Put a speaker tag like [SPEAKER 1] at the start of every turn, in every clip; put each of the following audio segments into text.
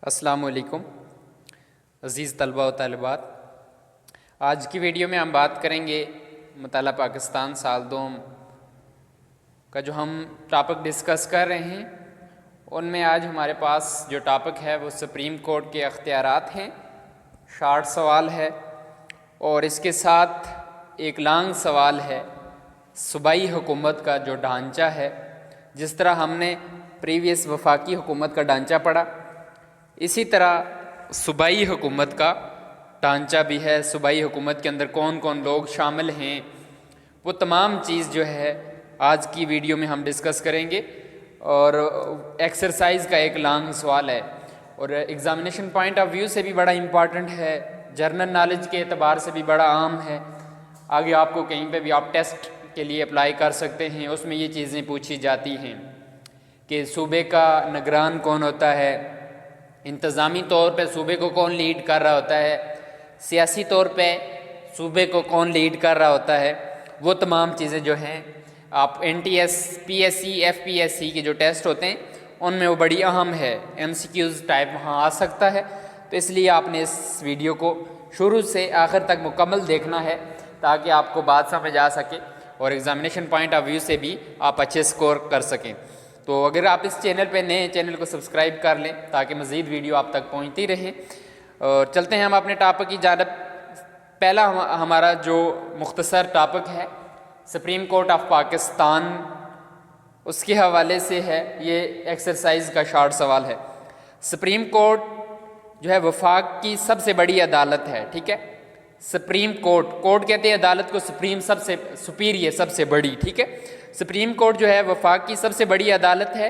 [SPEAKER 1] السلام علیکم عزیز طلباء و طالبات، آج کی ویڈیو میں ہم بات کریں گے مطالعہ پاکستان سال دوم کا جو ہم ٹاپک ڈسکس کر رہے ہیں ان میں آج ہمارے پاس جو ٹاپک ہے وہ سپریم کورٹ کے اختیارات ہیں، شارٹ سوال ہے، اور اس کے ساتھ ایک لانگ سوال ہے صوبائی حکومت کا جو ڈھانچہ ہے۔ جس طرح ہم نے پریویس وفاقی حکومت کا ڈھانچہ پڑھا، اسی طرح صوبائی حکومت کا ڈھانچہ بھی ہے۔ صوبائی حکومت کے اندر کون کون لوگ شامل ہیں، وہ تمام چیز جو ہے آج کی ویڈیو میں ہم ڈسکس کریں گے، اور ایکسرسائز کا ایک لانگ سوال ہے، اور ایگزامینیشن پوائنٹ آف ویو سے بھی بڑا امپارٹنٹ ہے، جرنل نالج کے اعتبار سے بھی بڑا عام ہے۔ آگے آپ کو کہیں پہ بھی آپ ٹیسٹ کے لیے اپلائی کر سکتے ہیں، اس میں یہ چیزیں پوچھی جاتی ہیں کہ صوبے کا نگران کون ہوتا ہے، انتظامی طور پہ صوبے کو کون لیڈ کر رہا ہوتا ہے، سیاسی طور پہ صوبے کو کون لیڈ کر رہا ہوتا ہے۔ وہ تمام چیزیں جو ہیں آپ N T S, P S C, F P S C کے جو ٹیسٹ ہوتے ہیں ان میں وہ بڑی اہم ہے، ایم سی کیوز ٹائپ وہاں آ سکتا ہے۔ تو اس لیے آپ نے اس ویڈیو کو شروع سے آخر تک مکمل دیکھنا ہے تاکہ آپ کو بات سمجھ آ سکے اور ایگزامینیشن پوائنٹ آف ویو سے بھی آپ اچھے سکور کر سکیں۔ تو اگر آپ اس چینل پہ نئے ہیں، چینل کو سبسکرائب کر لیں تاکہ مزید ویڈیو آپ تک پہنچتی رہیں۔ اور چلتے ہیں ہم اپنے ٹاپک کی جانب۔ پہلا ہمارا جو مختصر ٹاپک ہے سپریم کورٹ آف پاکستان، اس کے حوالے سے ہے، یہ ایکسرسائز کا شارٹ سوال ہے۔ سپریم کورٹ جو ہے وفاق کی سب سے بڑی عدالت ہے، ٹھیک ہے۔ سپریم کورٹ، کورٹ کہتے ہیں عدالت کو، سپریم سب سے سپیریئر، سب سے بڑی، ٹھیک ہے۔ سپریم کورٹ جو ہے وفاق کی سب سے بڑی عدالت ہے،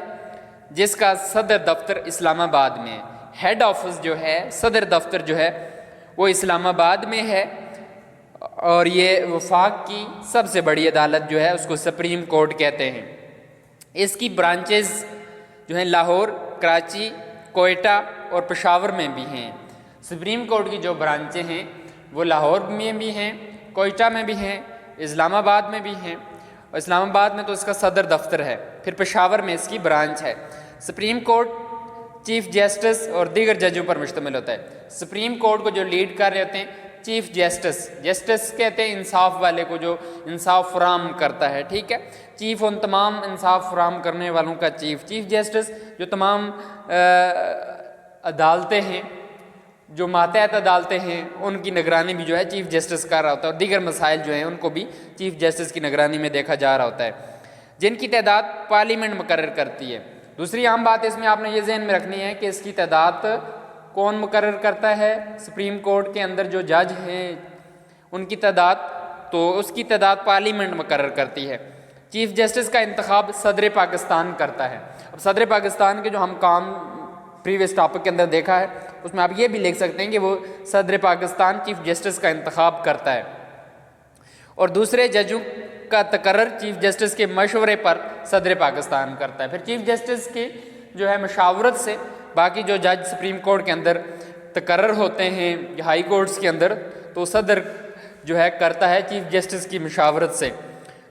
[SPEAKER 1] جس کا صدر دفتر اسلام آباد میں ہے۔ ہیڈ آفس جو ہے، صدر دفتر جو ہے وہ اسلام آباد میں ہے، اور یہ وفاق کی سب سے بڑی عدالت جو ہے اس کو سپریم کورٹ کہتے ہیں۔ اس کی برانچز جو ہیں لاہور، کراچی، کوئٹہ اور پشاور میں بھی ہیں۔ سپریم کورٹ کی جو برانچیں ہیں وہ لاہور میں بھی ہیں، کوئٹہ میں بھی ہیں، اسلام آباد میں بھی ہیں، اور اسلام آباد میں تو اس کا صدر دفتر ہے، پھر پشاور میں اس کی برانچ ہے۔ سپریم کورٹ چیف جسٹس اور دیگر ججوں پر مشتمل ہوتا ہے۔ سپریم کورٹ کو جو لیڈ کر رہے ہوتے ہیں چیف جسٹس، جسٹس کہتے ہیں انصاف والے کو، جو انصاف فراہم کرتا ہے، ٹھیک ہے۔ چیف ان تمام انصاف فراہم کرنے والوں کا چیف جسٹس، جو تمام عدالتیں ہیں، جو ماتحت عدالتیں ہیں، ان کی نگرانی بھی جو ہے چیف جسٹس کر رہا ہوتا ہے، اور دیگر مسائل جو ہیں ان کو بھی چیف جسٹس کی نگرانی میں دیکھا جا رہا ہوتا ہے، جن کی تعداد پارلیمنٹ مقرر کرتی ہے۔ دوسری اہم بات اس میں آپ نے یہ ذہن میں رکھنی ہے کہ اس کی تعداد کون مقرر کرتا ہے؟ سپریم کورٹ کے اندر جو جج ہیں ان کی تعداد، تو اس کی تعداد پارلیمنٹ مقرر کرتی ہے۔ چیف جسٹس کا انتخاب صدر پاکستان کرتا ہے۔ اب صدر پاکستان کے جو ہم کام پریویس ٹاپک کے اندر دیکھا ہے، اس میں آپ یہ بھی لکھ سکتے ہیں کہ وہ صدر پاکستان چیف جسٹس کا انتخاب کرتا ہے، اور دوسرے ججوں کا تقرر چیف جسٹس کے مشورے پر صدر پاکستان کرتا ہے۔ پھر چیف جسٹس کی جو ہے مشاورت سے باقی جو جج سپریم کورٹ کے اندر تقرر ہوتے ہیں ہائی کورٹس کے اندر، تو صدر جو ہے کرتا ہے چیف جسٹس کی مشاورت سے،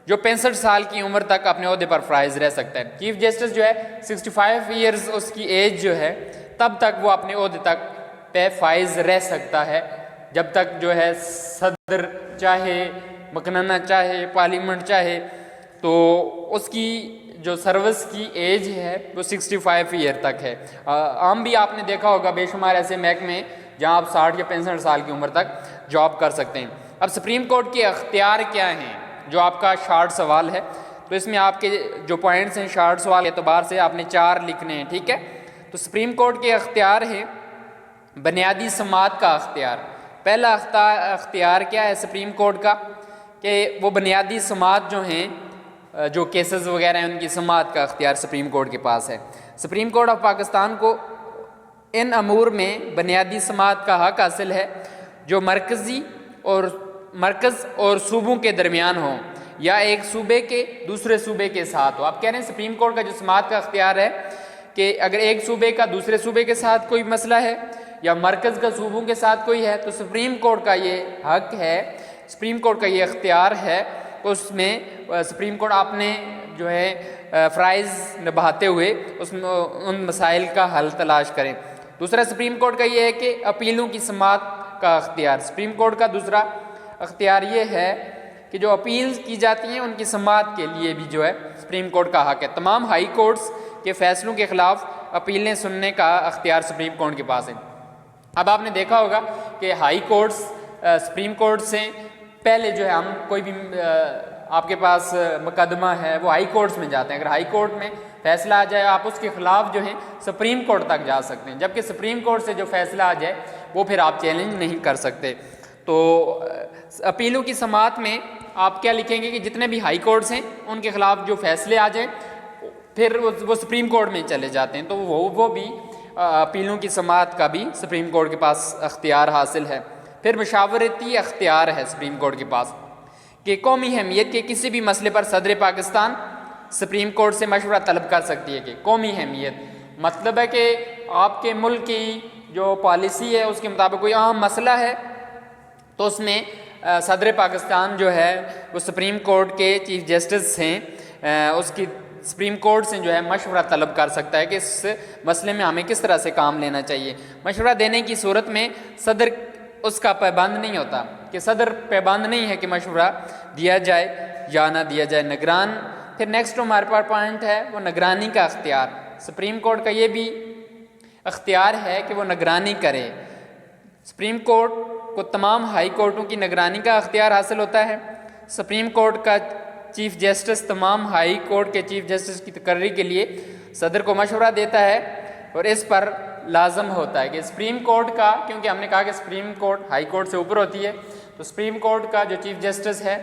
[SPEAKER 1] جو 65 سال کی عمر تک اپنے عہدے پر فائز رہ سکتا ہے۔ چیف جسٹس جو ہے 65 ایئرز اس کی ایج جو ہے، تب تک وہ اپنے عہدے تک پہ فائز رہ سکتا ہے، جب تک جو ہے صدر چاہے، مقننہ چاہے، پارلیمنٹ چاہے، تو اس کی جو سروس کی ایج ہے وہ 65 ایئر تک ہے۔ عام بھی آپ نے دیکھا ہوگا بے شمار ایسے محکمے جہاں آپ 60 یا 65 سال کی عمر تک جاب کر سکتے ہیں۔ اب سپریم کورٹ کے اختیار کیا ہیں، جو آپ کا شارٹ سوال ہے، تو اس میں آپ کے جو پوائنٹس ہیں شارٹ سوال کے اعتبار سے آپ نے 4 لکھنے ہیں، ٹھیک ہے۔ تو سپریم کورٹ کے اختیار ہیں بنیادی سماعت کا اختیار۔ پہلا اختیار کیا ہے سپریم کورٹ کا، کہ وہ بنیادی سماعت جو ہیں، جو کیسز وغیرہ ہیں ان کی سماعت کا اختیار سپریم کورٹ کے پاس ہے۔ سپریم کورٹ آف پاکستان کو ان امور میں بنیادی سماعت کا حق حاصل ہے جو مرکز اور صوبوں کے درمیان ہوں، یا ایک صوبے کے دوسرے صوبے کے ساتھ ہو۔ آپ کہہ رہے ہیں سپریم کورٹ کا جو سماعت کا اختیار ہے کہ اگر ایک صوبے کا دوسرے صوبے کے ساتھ کوئی مسئلہ ہے، یا مرکز کا صوبوں کے ساتھ کوئی ہے، تو سپریم کورٹ کا یہ حق ہے، سپریم کورٹ کا یہ اختیار ہے، اس میں سپریم کورٹ اپنے جو ہے فرائض نبھاتے ہوئے اس میں ان مسائل کا حل تلاش کریں۔ دوسرا سپریم کورٹ کا یہ ہے کہ اپیلوں کی سماعت کا اختیار، سپریم کورٹ کا دوسرا اختیار یہ ہے کہ جو اپیل کی جاتی ہیں ان کی سماعت کے لیے بھی جو ہے سپریم کورٹ کا حق ہے۔ تمام ہائی کورٹس کے فیصلوں کے خلاف اپیلیں سننے کا اختیار سپریم کورٹ کے پاس ہے۔ اب آپ نے دیکھا ہوگا کہ ہائی کورٹس سپریم کورٹ سے پہلے جو ہے ہم کوئی بھی آپ کے پاس مقدمہ ہے وہ ہائی کورٹس میں جاتے ہیں، اگر ہائی کورٹ میں فیصلہ آ جائے آپ اس کے خلاف جو ہیں سپریم کورٹ تک جا سکتے ہیں، جبکہ سپریم کورٹ سے جو فیصلہ آ جائے وہ پھر آپ چیلنج نہیں کر سکتے۔ تو اپیلوں کی سماعت میں آپ کیا لکھیں گے کہ جتنے بھی ہائی کورٹس ہیں ان کے خلاف جو فیصلے آ جائیں پھر وہ سپریم کورٹ میں چلے جاتے ہیں، تو وہ بھی اپیلوں کی سماعت کا بھی سپریم کورٹ کے پاس اختیار حاصل ہے۔ پھر مشاورتی اختیار ہے سپریم کورٹ کے پاس کہ قومی اہمیت کے کسی بھی مسئلے پر صدر پاکستان سپریم کورٹ سے مشورہ طلب کر سکتی ہے۔ کہ قومی اہمیت مطلب ہے کہ آپ کے ملک کی جو پالیسی ہے اس کے مطابق کوئی اہم مسئلہ ہے تو اس میں صدر پاکستان جو ہے وہ سپریم کورٹ کے چیف جسٹس ہیں، اس کی سپریم کورٹ سے جو ہے مشورہ طلب کر سکتا ہے کہ اس مسئلے میں ہمیں کس طرح سے کام لینا چاہیے۔ مشورہ دینے کی صورت میں صدر اس کا پابند نہیں ہوتا، کہ صدر پابند نہیں ہے کہ مشورہ دیا جائے یا نہ دیا جائے۔ نگران، پھر نیکسٹ ہمارے پاس پوائنٹ ہے وہ نگرانی کا اختیار۔ سپریم کورٹ کا یہ بھی اختیار ہے کہ وہ نگرانی کرے۔ سپریم کورٹ کو تمام ہائی کورٹوں کی نگرانی کا اختیار حاصل ہوتا ہے۔ سپریم کورٹ کا چیف جسٹس تمام ہائی کورٹ کے چیف جسٹس کی تقرری کے لیے صدر کو مشورہ دیتا ہے اور اس پر لازم ہوتا ہے کہ سپریم کورٹ کا، کیونکہ ہم نے کہا کہ سپریم کورٹ ہائی کورٹ سے اوپر ہوتی ہے، تو سپریم کورٹ کا جو چیف جسٹس ہے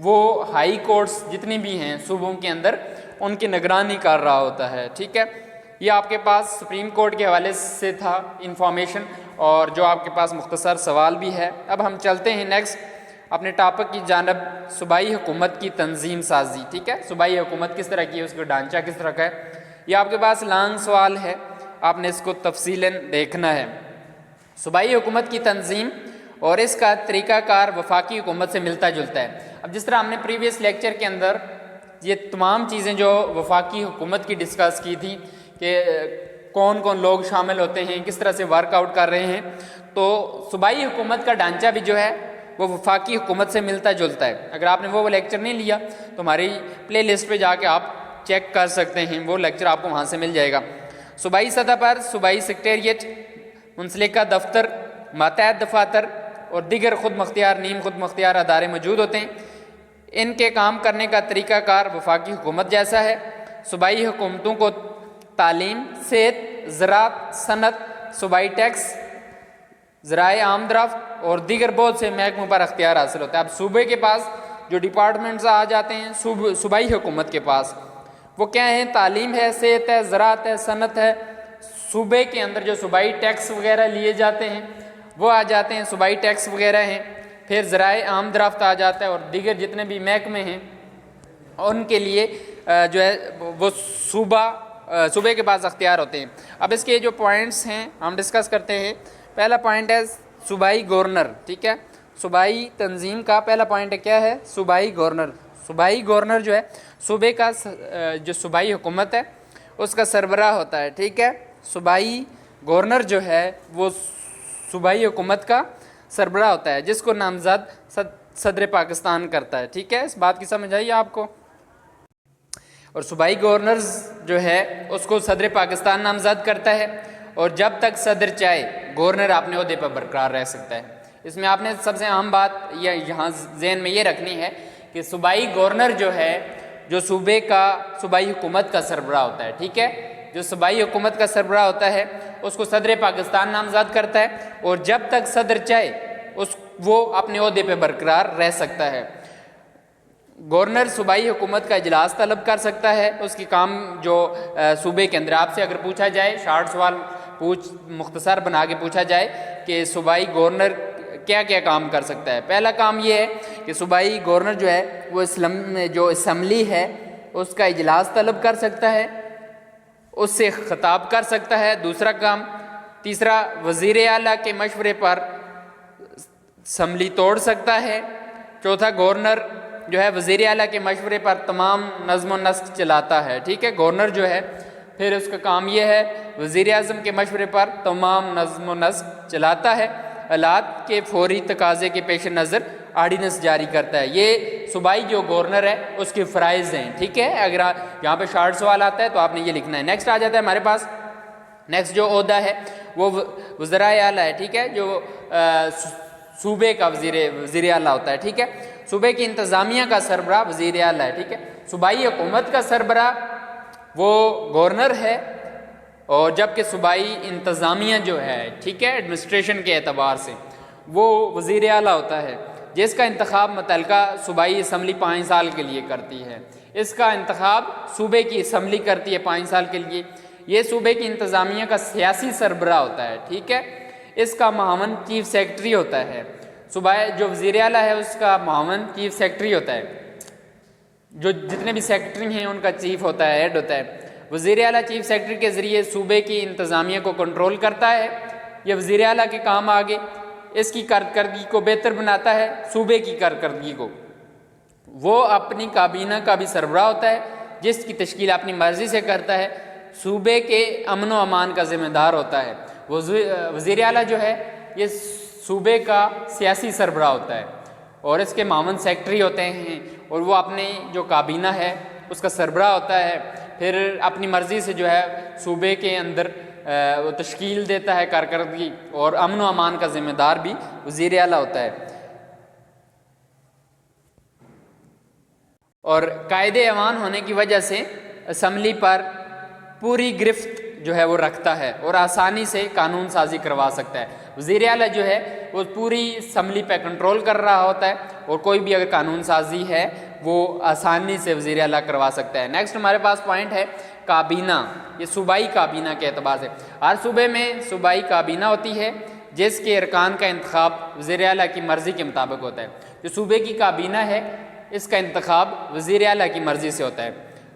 [SPEAKER 1] وہ ہائی کورٹس جتنی بھی ہیں صوبوں کے اندر ان کی نگرانی کر رہا ہوتا ہے۔ ٹھیک ہے، یہ آپ کے پاس سپریم کورٹ کے حوالے سے تھا انفارمیشن، اور جو آپ کے پاس مختصر سوال بھی ہے۔ اب ہم چلتے ہیں نیکسٹ اپنے ٹاپک کی جانب، صوبائی حکومت کی تنظیم سازی۔ ٹھیک ہے، صوبائی حکومت کس طرح کی ہے، اس کا ڈھانچہ کس طرح کا ہے، یہ آپ کے پاس لانگ سوال ہے، آپ نے اس کو تفصیلاً دیکھنا ہے۔ صوبائی حکومت کی تنظیم اور اس کا طریقہ کار وفاقی حکومت سے ملتا جلتا ہے۔ اب جس طرح ہم نے پریویس لیکچر کے اندر یہ تمام چیزیں جو وفاقی حکومت کی ڈسکس کی تھی کہ کون کون لوگ شامل ہوتے ہیں، کس طرح سے ورک آؤٹ کر رہے ہیں، تو صوبائی حکومت کا ڈھانچہ بھی جو ہے وہ وفاقی حکومت سے ملتا جلتا ہے۔ اگر آپ نے وہ لیکچر نہیں لیا تو ہماری پلے لسٹ پہ جا کے آپ چیک کر سکتے ہیں، وہ لیکچر آپ کو وہاں سے مل جائے گا۔ صوبائی سطح پر صوبائی سیکریٹریٹ، منسلکہ دفتر، ماتحت دفاتر اور دیگر خود مختار نیم خود مختار ادارے موجود ہوتے ہیں۔ ان کے کام کرنے کا طریقہ کار وفاقی حکومت جیسا ہے۔ صوبائی حکومتوں کو تعلیم، صحت، زراعت، صنعت، صوبائی ٹیکس، ذرائع آمدرفت اور دیگر بہت سے محکموں پر اختیار حاصل ہوتا ہے۔ اب صوبے کے پاس جو ڈپارٹمنٹس آ جاتے ہیں صوبائی حکومت کے پاس، وہ کیا ہیں؟ تعلیم ہے، صحت ہے، زراعت ہے، صنعت ہے۔ صوبے کے اندر جو صوبائی ٹیکس وغیرہ لیے جاتے ہیں وہ آ جاتے ہیں، صوبائی ٹیکس وغیرہ ہیں۔ پھر ذرائع آمدرفت آ جاتا ہے، اور دیگر جتنے بھی محکمے ہیں ان کے لیے جو ہے وہ صوبے کے پاس اختیار ہوتے ہیں۔ اب اس کے جو پوائنٹس ہیں ہم ڈسکس کرتے ہیں۔ پہلا پوائنٹ ہے صوبائی گورنر۔ ٹھیک ہے، صوبائی تنظیم کا پہلا پوائنٹ کیا ہے؟ صوبائی گورنر۔ صوبائی گورنر جو ہے صوبے کا جو صوبائی حکومت ہے اس کا سربراہ ہوتا ہے۔ ٹھیک ہے، صوبائی گورنر جو ہے وہ صوبائی حکومت کا سربراہ ہوتا ہے، جس کو نامزد صدر پاکستان کرتا ہے۔ ٹھیک ہے، اس بات کی سمجھ آئی آپ کو؟ اور صوبائی گورنرز جو ہے اس کو صدر پاکستان نامزد کرتا ہے، اور جب تک صدر چاہے گورنر اپنے عہدے پر برقرار رہ سکتا ہے۔ اس میں آپ نے سب سے اہم بات یہاں ذہن میں یہ رکھنی ہے کہ صوبائی گورنر جو ہے جو صوبے کا صوبائی حکومت کا سربراہ ہوتا ہے۔ ٹھیک ہے، جو صوبائی حکومت کا سربراہ ہوتا ہے اس کو صدر پاکستان نامزد کرتا ہے، اور جب تک صدر چاہے وہ اپنے عہدے پہ برقرار رہ سکتا ہے۔ گورنر صوبائی حکومت کا اجلاس طلب کر سکتا ہے، اس کی کام جو صوبے کے اندر آپ سے اگر پوچھا جائے، شارٹ سوال مختصر بنا کے پوچھا جائے کہ صوبائی گورنر کیا کیا کام کر سکتا ہے، پہلا کام یہ ہے کہ صوبائی گورنر جو ہے وہ جو اسمبلی ہے اس کا اجلاس طلب کر سکتا ہے، اس سے خطاب کر سکتا ہے۔ دوسرا کام، تیسرا وزیر اعلیٰ کے مشورے پر اسمبلی توڑ سکتا ہے۔ چوتھا، گورنر جو ہے وزیر اعلیٰ کے مشورے پر تمام نظم و نسق چلاتا ہے، ٹھیک ہے، گورنر جو ہے پھر اس کا کام یہ ہے وزیر اعظم کے مشورے پر تمام نظم و نسق چلاتا ہے، حالات کے فوری تقاضے کے پیش نظر آرڈیننس جاری کرتا ہے۔ یہ صوبائی جو گورنر ہے اس کے فرائض ہیں، ٹھیک ہے، اگر یہاں پہ شارٹ سوال آتا ہے تو آپ نے یہ لکھنا ہے۔ نیکسٹ آ جاتا ہے ہمارے پاس، نیکسٹ جو عہدہ ہے وہ وزرائے اعلیٰ ہے، ٹھیک ہے، جو صوبے کا وزیر اعلیٰ ہوتا ہے، ٹھیک ہے، صوبے کی انتظامیہ کا سربراہ وزیر اعلیٰ ہے، ٹھیک ہے، صوبائی حکومت کا سربراہ وہ گورنر ہے، اور جبکہ صوبائی انتظامیہ جو ہے، ٹھیک ہے، ایڈمنسٹریشن کے اعتبار سے وہ وزیر اعلیٰ ہوتا ہے، جس کا انتخاب متعلقہ صوبائی اسمبلی 5 سال کے لیے کرتی ہے۔ اس کا انتخاب صوبے کی اسمبلی کرتی ہے 5 سال کے لیے۔ یہ صوبے کی انتظامیہ کا سیاسی سربراہ ہوتا ہے، ٹھیک ہے، اس کا معاون چیف سیکرٹری ہوتا ہے۔ صوبائی جو وزیر اعلیٰ ہے اس کا معاون چیف سیکرٹری ہوتا ہے، جو جتنے بھی سیکرٹری ہیں ان کا چیف ہوتا ہے، ہیڈ ہوتا ہے۔ وزیر اعلیٰ چیف سیکرٹری کے ذریعے صوبے کی انتظامیہ کو کنٹرول کرتا ہے۔ یہ وزیر اعلیٰ کے کام آگے اس کی کارکردگی کو بہتر بناتا ہے، صوبے کی کارکردگی کو۔ وہ اپنی کابینہ کا بھی سربراہ ہوتا ہے، جس کی تشکیل اپنی مرضی سے کرتا ہے، صوبے کے امن و امان کا ذمہ دار ہوتا ہے۔ وزیر اعلیٰ جو ہے یہ صوبے کا سیاسی سربراہ ہوتا ہے، اور اس کے معاون سیکرٹری ہوتے ہیں، اور وہ اپنی جو کابینہ ہے اس کا سربراہ ہوتا ہے، پھر اپنی مرضی سے جو ہے صوبے کے اندر وہ تشکیل دیتا ہے کارکردگی، اور امن و امان کا ذمہ دار بھی وزیر اعلیٰ ہوتا ہے۔ اور قائد ایوان ہونے کی وجہ سے اسمبلی پر پوری گرفت جو ہے وہ رکھتا ہے، اور آسانی سے قانون سازی کروا سکتا ہے۔ وزیر اعلیٰ جو ہے وہ پوری اسمبلی پہ کنٹرول کر رہا ہوتا ہے، اور کوئی بھی اگر قانون سازی ہے وہ آسانی سے وزیر اعلیٰ کروا سکتا ہے۔ نیکسٹ ہمارے پاس پوائنٹ ہے کابینہ۔ یہ صوبائی کابینہ کے اعتبار سے ہر صوبے میں صوبائی کابینہ ہوتی ہے، جس کے ارکان کا انتخاب وزیر اعلیٰ کی مرضی کے مطابق ہوتا ہے۔ جو صوبے کی کابینہ ہے اس کا انتخاب وزیر اعلیٰ کی مرضی سے ہوتا ہے۔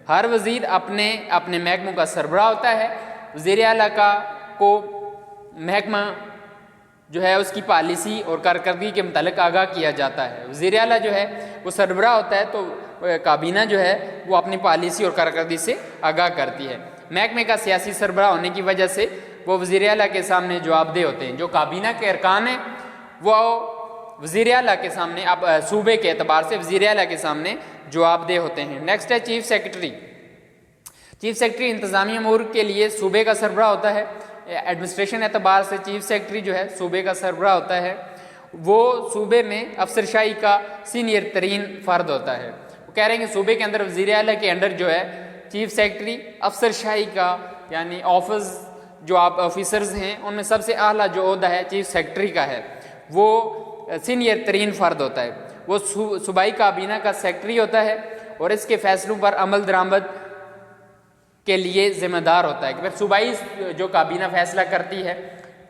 [SPEAKER 1] ہر وزیر اپنے محکموں کا سربراہ ہوتا ہے۔ وزیر اعلیٰ کو محکمہ جو ہے اس کی پالیسی اور کارکردگی کے متعلق آگاہ کیا جاتا ہے۔ وزیر اعلیٰ جو ہے وہ سربراہ ہوتا ہے، تو کابینہ جو ہے وہ اپنی پالیسی اور کارکردگی سے آگاہ کرتی ہے۔ محکمے کا سیاسی سربراہ ہونے کی وجہ سے وہ وزیر اعلیٰ کے سامنے جواب دہ ہوتے ہیں۔ جو کابینہ کے ارکان ہیں وہ وزیر اعلیٰ کے سامنے، اب صوبے کے اعتبار سے وزیر اعلیٰ کے سامنے جواب دہ ہوتے ہیں۔ نیکسٹ ہے چیف سیکرٹری۔ چیف سیکرٹری انتظامی امور کے لیے صوبے کا سربراہ ہوتا ہے۔ ایڈمنسٹریشن اعتبار سے چیف سیکرٹری جو ہے صوبے کا سربراہ ہوتا ہے۔ وہ صوبے میں افسرشاہی کا سینئر ترین فرد ہوتا ہے۔ وہ کہہ رہے ہیں کہ صوبے کے اندر وزیر اعلیٰ کے انڈر جو ہے چیف سیکرٹری افسرشاہی کا، یعنی آفس جو آپ آفیسرز ہیں ان میں سب سے اعلیٰ جو عہدہ ہے چیف سیکرٹری کا ہے، وہ سینئر ترین فرد ہوتا ہے۔ وہ صوبائی کابینہ کا سیکرٹری ہوتا ہے، اور اس کے فیصلوں پر عمل درآمد کے لیے ذمہ دار ہوتا ہے کہ پھر صوبائی جو کابینہ فیصلہ کرتی ہے،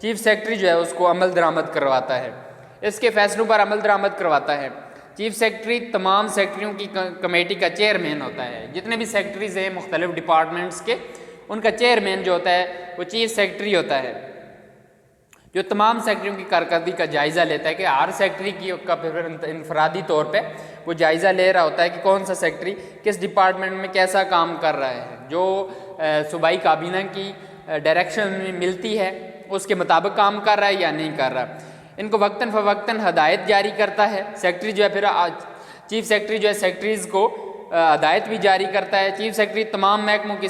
[SPEAKER 1] چیف سیکرٹری جو ہے اس کو عمل درآمد کرواتا ہے، اس کے فیصلوں پر عمل درآمد کرواتا ہے۔ چیف سیکرٹری تمام سیکرٹریوں کی کمیٹی کا چیئرمین ہوتا ہے۔ جتنے بھی سیکرٹریز ہیں مختلف ڈپارٹمنٹس کے، ان کا چیئرمین جو ہوتا ہے وہ چیف سیکرٹری ہوتا ہے، جو تمام سیکرٹریوں کی کارکردگی کا جائزہ لیتا ہے کہ ہر سیکرٹری کا پھر انفرادی طور پہ وہ جائزہ لے رہا ہوتا ہے کہ کون سا سیکرٹری کس ڈپارٹمنٹ میں کیسا کام کر رہا ہے۔ جو صوبائی کابینہ کی ڈائریکشن میں ملتی ہے اس کے مطابق کام کر رہا ہے یا نہیں کر رہا۔ ان کو وقتاً فوقتاً ہدایت جاری کرتا ہے۔ سیکرٹری جو ہے پھر چیف سیکرٹری جو ہے سیکرٹریز کو ہدایت بھی جاری کرتا ہے۔ چیف سیکرٹری تمام محکموں کی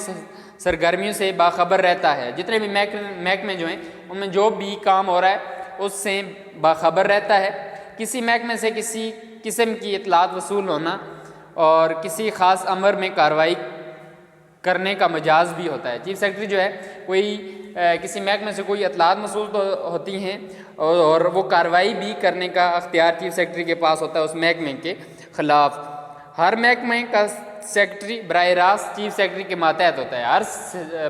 [SPEAKER 1] سرگرمیوں سے باخبر رہتا ہے۔ جتنے بھی محکمے جو ہیں ان میں جو بھی کام ہو رہا ہے اس سے باخبر رہتا ہے۔ کسی محکمے سے کسی قسم کی اطلاعات وصول ہونا اور کسی خاص امر میں کارروائی کرنے کا مجاز بھی ہوتا ہے۔ چیف سیکرٹری جو ہے کوئی کسی محکمے سے کوئی اطلاعات موصول ہوتی ہیں اور وہ کارروائی بھی کرنے کا اختیار چیف سیکرٹری کے پاس ہوتا ہے اس محکمے کے خلاف۔ ہر محکمے کا سیکرٹری براہ راست چیف سیکرٹری کے ماتحت ہوتا ہے۔ ہر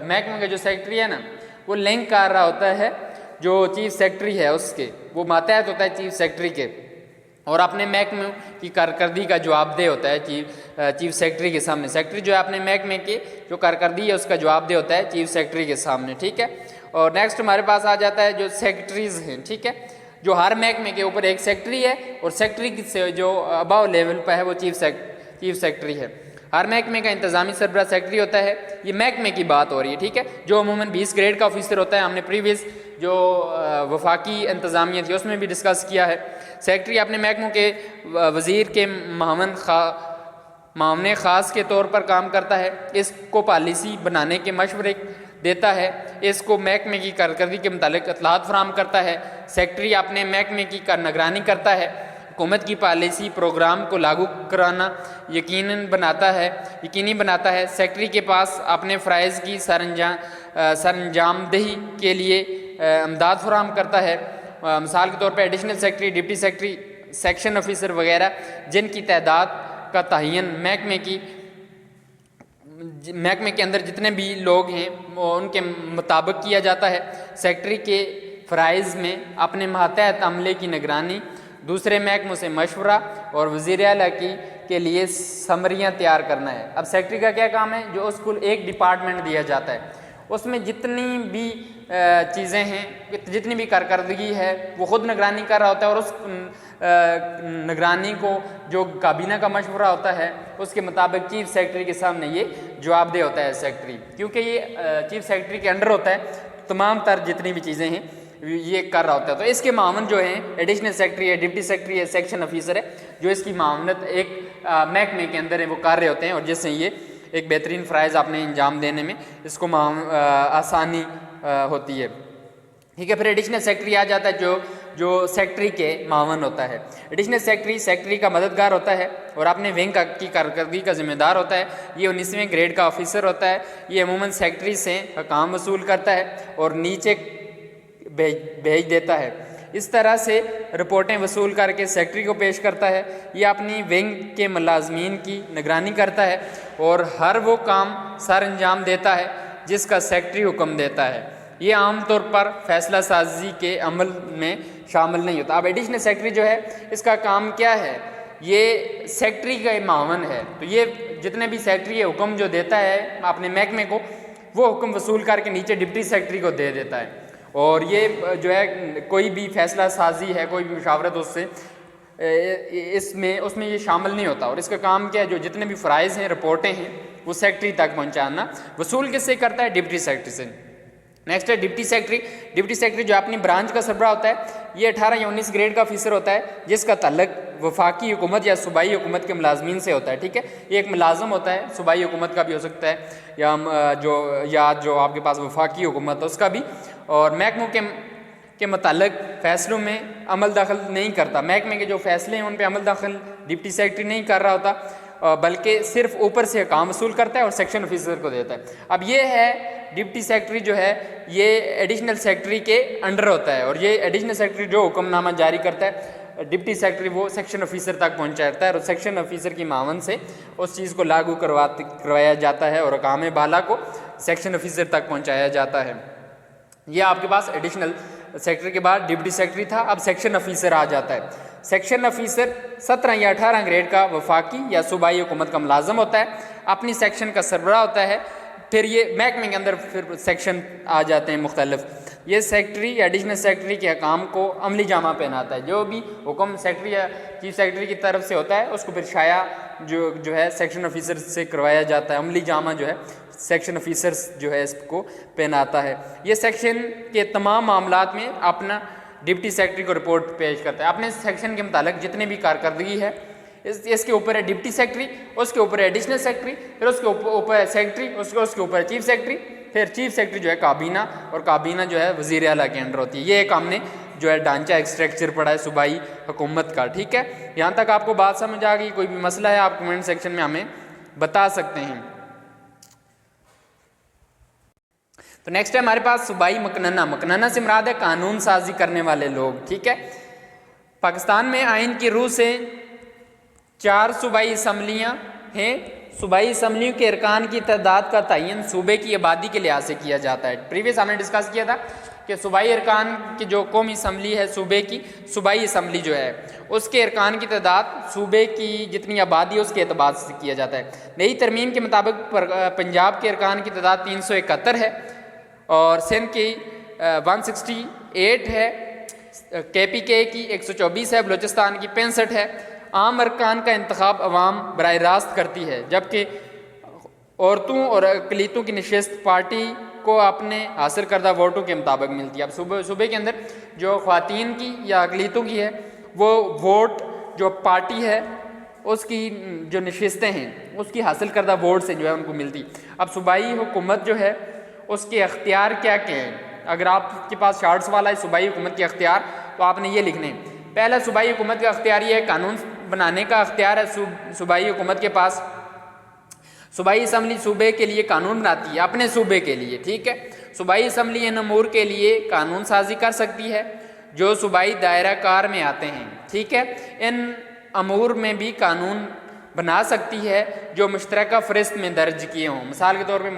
[SPEAKER 1] محکمے کا جو سیکرٹری ہے نا وہ لنک کر رہا ہوتا ہے جو چیف سیکرٹری ہے اس کے، وہ ماتحت ہوتا ہے چیف سیکرٹری کے، اور اپنے محکمے کی کارکردگی کا جواب دہ ہوتا ہے چیف سیکرٹری کے سامنے۔ سیکرٹری جو ہے اپنے محکمے کی جو کارکردگی ہے اس کا جواب دہ ہوتا ہے چیف سیکرٹری کے سامنے، ٹھیک ہے۔ اور نیکسٹ ہمارے پاس آ جاتا ہے جو سیکرٹریز ہیں، ٹھیک ہے۔ جو ہر محکمے کے اوپر ایک سیکٹری ہے اور سیکٹری سے جو اباؤ لیول پہ ہے وہ چیف سیکٹری ہے. ہر محکمے کا انتظامی سربراہ سیکٹری ہوتا ہے. یہ محکمے کی بات ہو رہی ہے, ٹھیک ہے, جو عموماً 20 گریڈ کا آفیسر ہوتا ہے. ہم نے پریویس جو وفاقی انتظامیہ تھی اس میں بھی ڈسکس کیا ہے. سیکٹری اپنے محکموں کے وزیر کے معاون خاص کے طور پر کام کرتا ہے. اس کو پالیسی بنانے کے مشورے دیتا ہے. اس کو محکمے کی کارکردگی کے متعلق اطلاعات فراہم کرتا ہے. سیکٹری اپنے محکمے کی نگرانی کرتا ہے. حکومت کی پالیسی پروگرام کو لاگو کرانا یقینی بناتا ہے. سیکٹری کے پاس اپنے فرائض کی سرانجام دہی کے لیے امداد فراہم کرتا ہے. مثال کے طور پہ additional secretary, deputy secretary, section officer وغیرہ جن کی تعداد کا تعین محکمے کے اندر جتنے بھی لوگ ہیں وہ ان کے مطابق کیا جاتا ہے. سیکٹری کے فرائض میں اپنے ماتحت عملے کی نگرانی, دوسرے محکموں سے مشورہ اور وزیر اعلیٰ کے لیے سمریاں تیار کرنا ہے. اب سیکٹری کا کیا کام ہے؟ جو اس کو ایک ڈپارٹمنٹ دیا جاتا ہے اس میں جتنی بھی چیزیں ہیں, جتنی بھی کارکردگی ہے وہ خود نگرانی کر رہا ہوتا ہے, اور اس نگرانی کو جو کابینہ کا مشورہ ہوتا ہے اس کے مطابق چیف سیکٹری کے سامنے یہ جواب دہ ہوتا ہے سیکٹری, کیونکہ یہ چیف سیکٹری کے انڈر ہوتا ہے. تمام تر جتنی بھی چیزیں ہیں یہ کر رہا ہوتا ہے. تو اس کے معاون جو ہیں ایڈیشنل سیکٹری ہے, ڈپٹی سیکٹری ہے, سیکشن آفیسر ہے, جو اس کی معاونت ایک محکمے کے اندر ہیں وہ کر رہے ہوتے ہیں, اور جس سے یہ ایک بہترین فرائض اپنے انجام دینے میں اس کو آسانی ہوتی ہے. ٹھیک ہے, پھر ایڈیشنل سیکٹری آ جاتا ہے جو سیکٹری کے معاون ہوتا ہے. ایڈیشنل سیکٹری کا مددگار ہوتا ہے اور اپنے ونگ کی کارکردگی کا ذمہ دار ہوتا ہے. یہ 19ویں گریڈ کا آفیسر ہوتا ہے. یہ عموماً سیکٹری سے کام وصول کرتا ہے اور نیچے بھیج دیتا ہے. اس طرح سے رپورٹیں وصول کر کے سیکٹری کو پیش کرتا ہے. یہ اپنی ونگ کے ملازمین کی نگرانی کرتا ہے اور ہر وہ کام سر انجام دیتا ہے جس کا سیکٹری حکم دیتا ہے. یہ عام طور پر فیصلہ سازی کے عمل میں شامل نہیں ہوتا. اب ایڈیشنل سیکٹری جو ہے اس کا کام کیا ہے؟ یہ سیکٹری کا معاون ہے. تو یہ جتنے بھی سیکٹری حکم جو دیتا ہے اپنے محکمے کو, وہ حکم وصول کر کے نیچے ڈپٹی سیکٹری کو دے دیتا ہے, اور یہ جو ہے کوئی بھی فیصلہ سازی ہے, کوئی بھی مشاورت اس سے اس میں یہ شامل نہیں ہوتا. اور اس کا کام کیا ہے؟ جو جتنے بھی فرائض ہیں, رپورٹیں ہیں, وہ سیکٹری تک پہنچانا. وصول کس سے کرتا ہے؟ ڈپٹی سیکٹری سے. نیکسٹ ہے ڈپٹی سیکٹری. ڈپٹی سیکٹری جو اپنی برانچ کا سربراہ ہوتا ہے, یہ 18 یا 19 گریڈ کا آفیسر ہوتا ہے جس کا تعلق وفاقی حکومت یا صوبائی حکومت کے ملازمین سے ہوتا ہے. ٹھیک ہے, یہ ایک ملازم ہوتا ہے, صوبائی حکومت کا بھی ہو سکتا ہے یا جو آپ کے پاس وفاقی حکومت ہے اس کا بھی, اور محکموں کے متعلق فیصلوں میں عمل دخل نہیں کرتا. محکمے کے جو فیصلے ہیں ان پہ عمل دخل ڈپٹی سیکٹری نہیں کر رہا ہوتا, بلکہ صرف اوپر سے کام وصول کرتا ہے اور سیکشن آفیسر کو دیتا ہے. اب یہ ہے ڈپٹی سیکٹری جو ہے یہ ایڈیشنل سیکٹری کے انڈر ہوتا ہے, اور یہ ایڈیشنل سیکٹری جو حکم نامہ جاری کرتا ہے, ڈپٹی سیکٹری وہ سیکشن آفیسر تک پہنچاتا ہے, اور سیکشن آفیسر کی معاون سے اس چیز کو لاگو کروایا جاتا ہے اور احکام بالا کو سیکشن آفیسر تک پہنچایا جاتا ہے. یہ آپ کے پاس ایڈیشنل سیکٹری کے بعد ڈپٹی سیکٹری تھا. اب سیکشن آفیسر آ جاتا ہے. سیکشن آفیسر 17 یا 18 گریڈ کا وفاقی یا صوبائی حکومت کا ملازم ہوتا ہے, اپنی سیکشن کا سربراہ ہوتا ہے. پھر یہ محکمے کے اندر پھر سیکشن آ جاتے ہیں مختلف. یہ سیکٹری یا ایڈیشنل سیکٹری کے حکام کو عملی جامہ پہناتا ہے. جو بھی حکم سیکٹری یا چیف سیکٹری کی طرف سے ہوتا ہے اس کو پھر شائع جو ہے سیکشن آفیسر سے کروایا جاتا ہے. عملی جامہ جو ہے سیکشن آفیسر جو ہے اس کو پہناتا ہے. یہ سیکشن کے تمام معاملات میں اپنا ڈپٹی سیکٹری کو رپورٹ پیش کرتا ہے. اپنے سیکشن کے متعلق جتنے بھی کارکردگی ہے اس کے اوپر ہے ڈپٹی سیکٹری, اس کے اوپر ہے ایڈیشنل سیکٹری, پھر اس کے اوپر ہے سیکٹری, اس کے اوپر ہے چیف سیکٹری, پھر چیف سیکٹری جو ہے کابینہ, اور کابینہ جو ہے وزیر اعلیٰ کے انڈر ہوتی ہے. یہ ایک ہم نے جو ہے ڈھانچہ اسٹرکچر پڑھا ہے صوبائی حکومت کا. ٹھیک ہے, یہاں تک آپ کو بات سمجھ آ گئی؟ کوئی بھی مسئلہ ہے آپ کمنٹ سیکشن میں ہمیں بتا سکتے ہیں. تو نیکسٹ ہے ہمارے پاس صوبائی مقننہ. مقننہ سے مراد ہے قانون سازی کرنے والے لوگ. ٹھیک ہے, پاکستان میں آئین کی روح سے 4 صوبائی اسمبلیاں ہیں. صوبائی اسمبلیوں کے ارکان کی تعداد کا تعین صوبے کی آبادی کے لحاظ سے کیا جاتا ہے. پریویس ہم نے ڈسکس کیا تھا کہ صوبائی ارکان کی جو قومی اسمبلی ہے صوبے کی, صوبائی اسمبلی جو ہے اس کے ارکان کی تعداد صوبے کی جتنی آبادی ہے اس کے اعتبار سے کیا جاتا ہے. نئی ترمیم کے مطابق پنجاب کے ارکان کی تعداد 371 ہے اور سندھ کی 168 ہے. KPK کی 124 ہے، بلوچستان کی 65 ہے۔ عام ارکان کا انتخاب عوام براہ راست کرتی ہے، جبکہ عورتوں اور اقلیتوں کی نشست پارٹی کو اپنے حاصل کردہ ووٹوں کے مطابق ملتی ہے۔ اب صوبے کے اندر جو خواتین کی یا اقلیتوں کی ہے وہ ووٹ جو پارٹی ہے اس کی جو نشستیں ہیں اس کی حاصل کردہ ووٹ سے جو ہے ان کو ملتی۔ اب صوبائی حکومت جو ہے اس کے اختیار کیا کیا ہیں؟ اگر آپ کے پاس شارٹس والا ہے صوبائی حکومت کے اختیار تو آپ نے یہ لکھنے ہیں۔ پہلا صوبائی حکومت کا اختیار یہ ہے، قانون بنانے کا اختیار ہے صوبائی حکومت کے پاس۔ صوبائی اسمبلی صوبے کے لیے قانون بناتی ہے اپنے صوبے کے لیے، ٹھیک ہے۔ صوبائی اسمبلی ان امور کے لیے قانون سازی کر سکتی ہے جو صوبائی دائرہ کار میں آتے ہیں، ٹھیک ہے۔ ان امور میں بھی قانون بنا سکتی ہے جو مشترکہ فہرست میں درج کیے ہوں، مثال کے طور پہ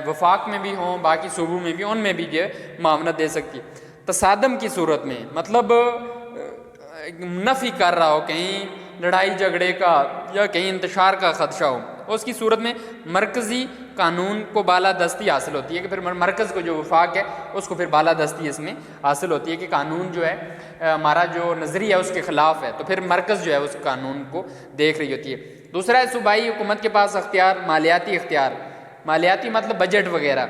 [SPEAKER 1] وفاق میں بھی ہوں، باقی صوبوں میں بھی، ان میں بھی یہ معاونت دے سکتی ہے۔ تصادم کی صورت میں مطلب نفی کر رہا ہو، کہیں لڑائی جھگڑے کا یا کہیں انتشار کا خدشہ ہو، اس کی صورت میں مرکزی قانون کو بالادستی حاصل ہوتی ہے کہ پھر مرکز کو جو وفاق ہے اس کو پھر بالادستی اس میں حاصل ہوتی ہے کہ قانون جو ہے ہمارا جو نظریہ ہے اس کے خلاف ہے، تو پھر مرکز جو ہے اس قانون کو دیکھ رہی ہوتی ہے۔ دوسرا ہے صوبائی حکومت کے پاس اختیار مالیاتی اختیار، مالیاتی مطلب بجٹ وغیرہ۔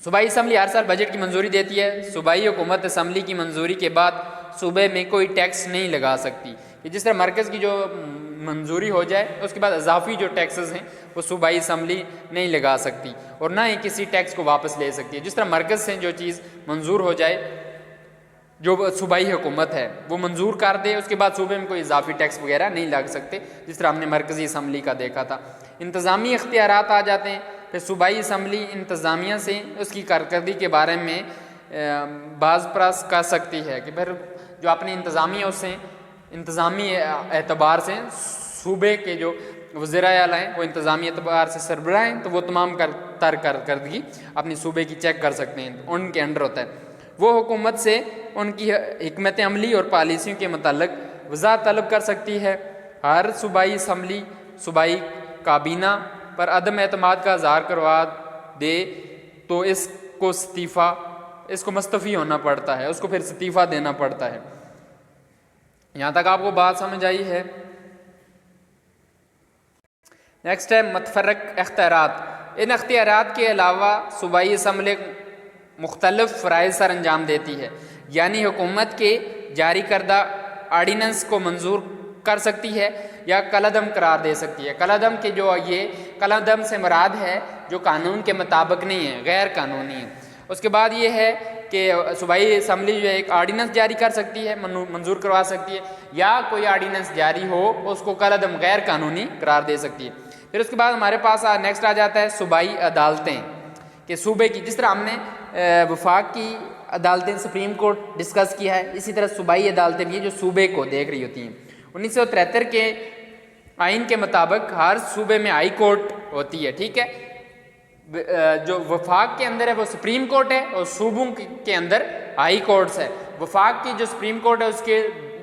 [SPEAKER 1] صوبائی اسمبلی ہر سال بجٹ کی منظوری دیتی ہے۔ صوبائی حکومت اسمبلی کی منظوری کے بعد صوبے میں کوئی ٹیکس نہیں لگا سکتی، کہ جس طرح مرکز کی جو منظوری ہو جائے اس کے بعد اضافی جو ٹیکسز ہیں وہ صوبائی اسمبلی نہیں لگا سکتی اور نہ ہی کسی ٹیکس کو واپس لے سکتی ہے۔ جس طرح مرکز سے جو چیز منظور ہو جائے جو صوبائی حکومت ہے وہ منظور کر دے، اس کے بعد صوبے میں کوئی اضافی ٹیکس وغیرہ نہیں لگ سکتے، جس طرح ہم نے مرکزی اسمبلی کا دیکھا تھا۔ انتظامی اختیارات آ جاتے ہیں، پھر صوبائی اسمبلی انتظامیہ سے اس کی کارکردگی کے بارے میں باز پرس کر سکتی ہے کہ پھر جو اپنے انتظامیہ اس سے انتظامی اعتبار سے صوبے کے جو وزراء اعلیٰ ہیں وہ انتظامی اعتبار سے سربراہ ہیں، تو وہ تمام کارکردگی اپنی صوبے کی چیک کر سکتے ہیں، ان کے انڈر ہوتا ہے۔ وہ حکومت سے ان کی حکمت عملی اور پالیسیوں کے متعلق وضاحت طلب کر سکتی ہے۔ ہر صوبائی اسمبلی صوبائی کابینہ پر عدم اعتماد کا اظہار کروا دے تو اس کو مستعفی ہونا پڑتا ہے، اس کو پھر استعفیٰ دینا پڑتا ہے۔ یہاں تک آپ کو بات سمجھ آئی ہے؟ نیکسٹ ہے متفرق اختیارات۔ ان اختیارات کے علاوہ صوبائی اسمبلی مختلف فرائض سر انجام دیتی ہے، یعنی حکومت کے جاری کردہ آرڈیننس کو منظور کر سکتی ہے یا کالعدم قرار دے سکتی ہے۔ کالعدم کے جو یہ کالعدم سے مراد ہے جو قانون کے مطابق نہیں ہے، غیر قانونی ہے۔ اس کے بعد یہ ہے کہ صوبائی اسمبلی جو ہے ایک آرڈیننس جاری کر سکتی ہے، منظور کروا سکتی ہے، یا کوئی آرڈیننس جاری ہو اس کو کالعدم غیر قانونی قرار دے سکتی ہے۔ پھر اس کے بعد ہمارے پاس نیکسٹ آ جاتا ہے صوبائی عدالتیں، کہ صوبے کی جس طرح ہم نے وفاق کی عدالتیں سپریم کورٹ ڈسکس کیا ہے، اسی طرح صوبائی عدالتیں بھی جو صوبے کو دیکھ رہی ہوتی ہیں۔ 1973 کے آئین کے مطابق ہر صوبے میں ہائی کورٹ ہوتی ہے، ٹھیک ہے۔ جو وفاق کے اندر ہے وہ سپریم کورٹ ہے اور صوبوں کے اندر ہائی کورٹس ہے۔ وفاق کی جو سپریم کورٹ ہے اس کے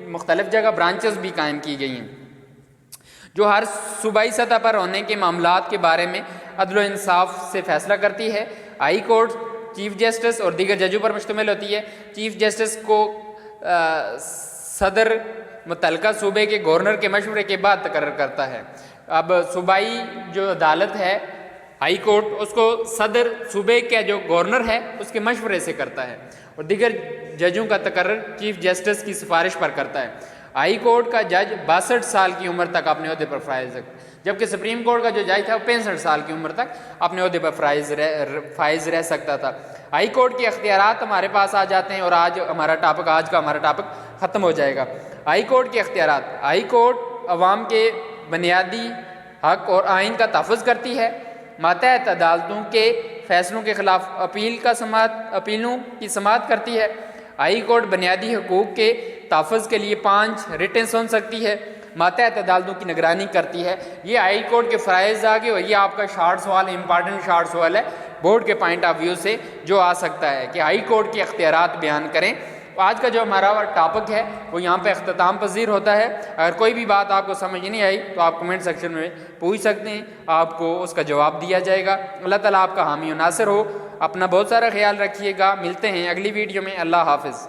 [SPEAKER 1] مختلف جگہ برانچز بھی قائم کی گئی ہیں جو ہر صوبائی سطح پر ہونے کے معاملات کے بارے میں عدل و انصاف سے فیصلہ کرتی ہے۔ ہائی کورٹ چیف جسٹس اور دیگر ججوں پر مشتمل ہوتی ہے۔ چیف جسٹس کو صدر متعلقہ صوبے کے گورنر کے مشورے کے بعد تقرر کرتا ہے۔ اب صوبائی جو عدالت ہے ہائی کورٹ، اس کو صدر صوبے کا جو گورنر ہے اس کے مشورے سے کرتا ہے اور دیگر ججوں کا تقرر چیف جسٹس کی سفارش پر کرتا ہے۔ ہائی کورٹ کا جج 62 سال کی عمر تک اپنے عہدے پر فائز ہے، جبکہ سپریم کورٹ کا جو جج تھا وہ 65 سال کی عمر تک اپنے عہدے پر فائز رہ سکتا تھا۔ ہائی کورٹ کے اختیارات ہمارے پاس آ جاتے ہیں اور آج کا ہمارا ٹاپک ختم ہو جائے گا۔ ہائی کورٹ کے اختیارات۔ ہائی کورٹ عوام کے بنیادی حق اور آئین کا تحفظ کرتی ہے، ماتحت عدالتوں کے فیصلوں کے خلاف اپیلوں کی سماعت کرتی ہے۔ ہائی کورٹ بنیادی حقوق کے تحفظ کے لیے 5 ریٹیں سن سکتی ہے، ماتحت عدالتوں کی نگرانی کرتی ہے۔ یہ ہائی کورٹ کے فرائض آگے، اور یہ آپ کا شارٹ سوال امپارٹنٹ شارٹ سوال ہے بورڈ کے پوائنٹ آف ویو سے جو آ سکتا ہے کہ ہائی کورٹ کے اختیارات بیان کریں۔ آج کا جو ہمارا ٹاپک ہے وہ یہاں پہ اختتام پذیر ہوتا ہے۔ اگر کوئی بھی بات آپ کو سمجھ نہیں آئی تو آپ کمنٹ سیکشن میں پوچھ سکتے ہیں، آپ کو اس کا جواب دیا جائے گا۔ اللہ تعالیٰ آپ کا حامی و ناصر ہو۔ اپنا بہت سارا خیال رکھیے گا، ملتے ہیں اگلی ویڈیو میں، اللہ حافظ۔